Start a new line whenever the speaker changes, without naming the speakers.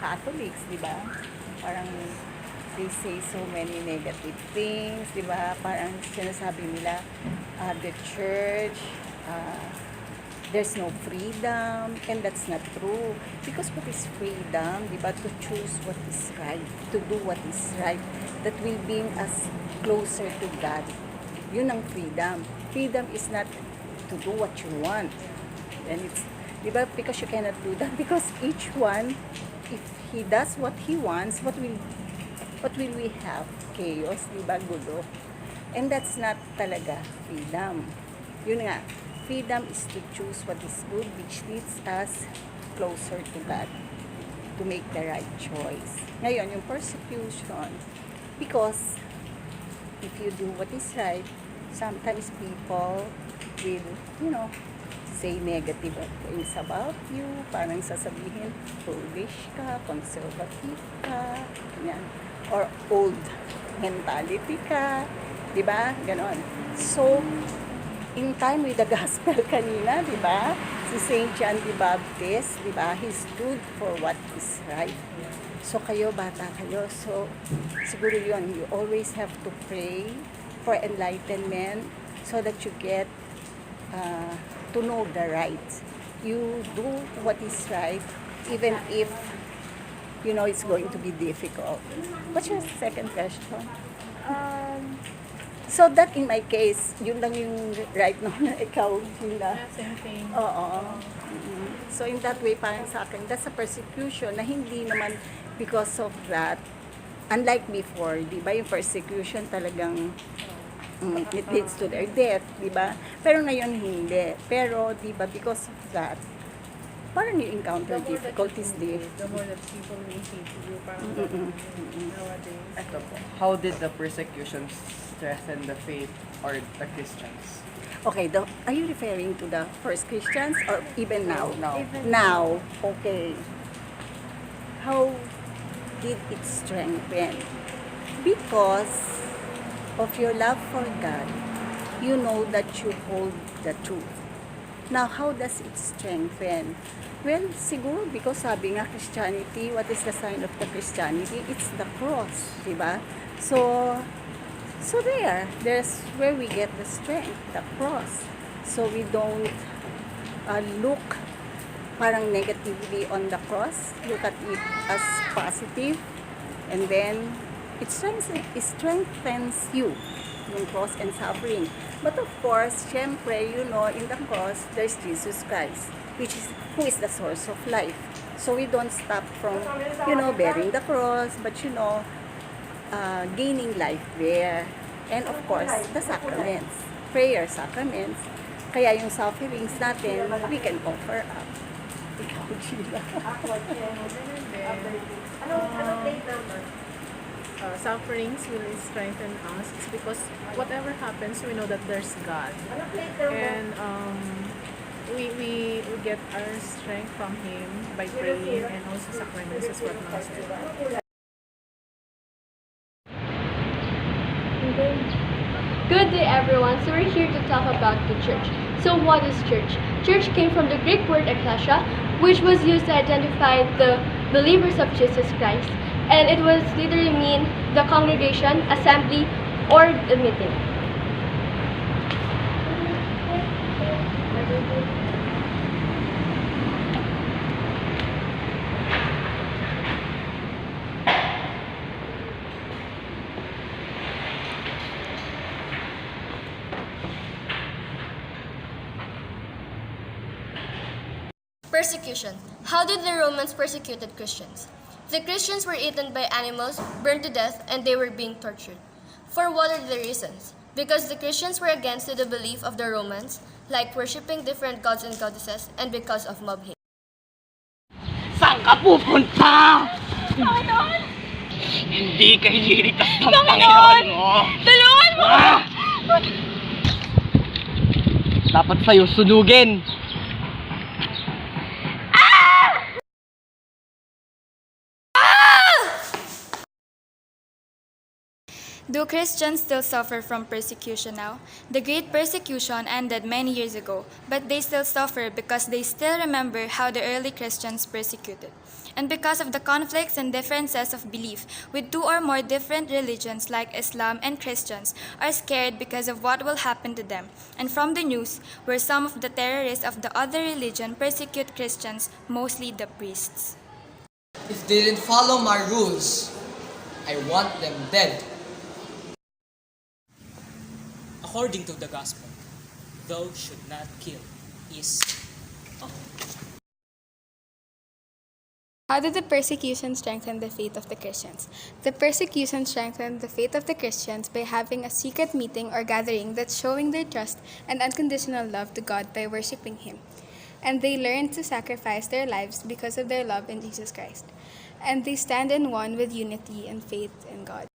Catholics, di ba? Parang they say so many negative things, di ba? Parang sinasabi nila, the church, there's no freedom, and that's not true. Because what is freedom, di ba? To choose what is right, to do what is right, that will bring us closer to God. Yun ang freedom. Freedom is not to do what you want. And it's, di ba? Because you cannot do that. Because each one, if he does what he wants, what will we have? Chaos, di ba? Gulo. And that's not talaga freedom. Yun nga, freedom is to choose what is good, which leads us closer to God, to make the right choice. Ngayon, yung persecution, because if you do what is right, sometimes people will, say negative things about you, parang sasabihin, foolish ka, conservative ka, ganyan, or old mentality ka, di ba? Ganon. So, in time with the gospel kanina, di ba? Si Saint John the Baptist, di ba? He stood for what is right. So, kayo, bata kayo. So, siguro yun, you always have to pray for enlightenment so that you get to know the right. You do what is right, even if, it's going to be difficult. What's your second question? So that in my case, yun lang yung right now na ikaw, yun na.
Same thing.
Oo. So in that way, parang sa akin, that's a persecution na hindi naman because of that. Unlike before, di ba, yung persecution talagang it leads to their death, di ba? Pero ngayon hindi. Pero, di ba, because of that, parang you encounter difficulties there.
The more that people may hate you, parang nowadays.
Ito po. How did the persecution strengthen the faith or the Christians?
Okay, are you referring to the first Christians or even now?
Now.
Now, okay. How did it strengthen? Because of your love for God, you know that you hold the truth. Now, how does it strengthen? Well, siguro because sabi nga Christianity, what is the sign of the Christianity? It's the cross, di ba? So there's where we get the strength, the cross. So we don't look parang negatively on the cross, look at it as positive, and then it strengthens you, yung cross and suffering. But of course, syempre, in the cross, there's Jesus Christ, who is the source of life. So we don't stop from, bearing the cross, but gaining life there. And of course, the sacraments, prayer sacraments. Kaya yung sufferings natin, we can offer up. Ikaw, Sheila.
Sufferings will strengthen us. It's because whatever happens, we know that there's God. And we get our strength from Him by praying, and also sacraments is what Mom said.
Good day everyone, so we're here to talk about the church. So what is church? Church came from the Greek word ekklesia, which was used to identify the believers of Jesus Christ, and it was literally mean the congregation, assembly, or the meeting.
Persecution. How did the Romans persecuted Christians? The Christians were eaten by animals, burned to death, and they were being tortured. For what are the reasons? Because the Christians were against the belief of the Romans, like worshipping different gods and goddesses, and because of mob hate.
Saan ka pupunta? Panginoon! Hindi ka ililigtas ng Panginoon mo!
Tulungan mo!
Dapat sa'yo sunugin!
Do Christians still suffer from persecution now? The Great Persecution ended many years ago, but they still suffer because they still remember how the early Christians persecuted. And because of the conflicts and differences of belief with two or more different religions like Islam and Christians are scared because of what will happen to them. And from the news, where some of the terrorists of the other religion persecute Christians, mostly the priests.
If they didn't follow my rules, I want them dead.
According to the gospel, thou should not kill is
How did the persecution strengthen the faith of the Christians? The persecution strengthened the faith of the Christians by having a secret meeting or gathering that's showing their trust and unconditional love to God by worshiping Him. And they learned to sacrifice their lives because of their love in Jesus Christ. And they stand in one with unity and faith in God.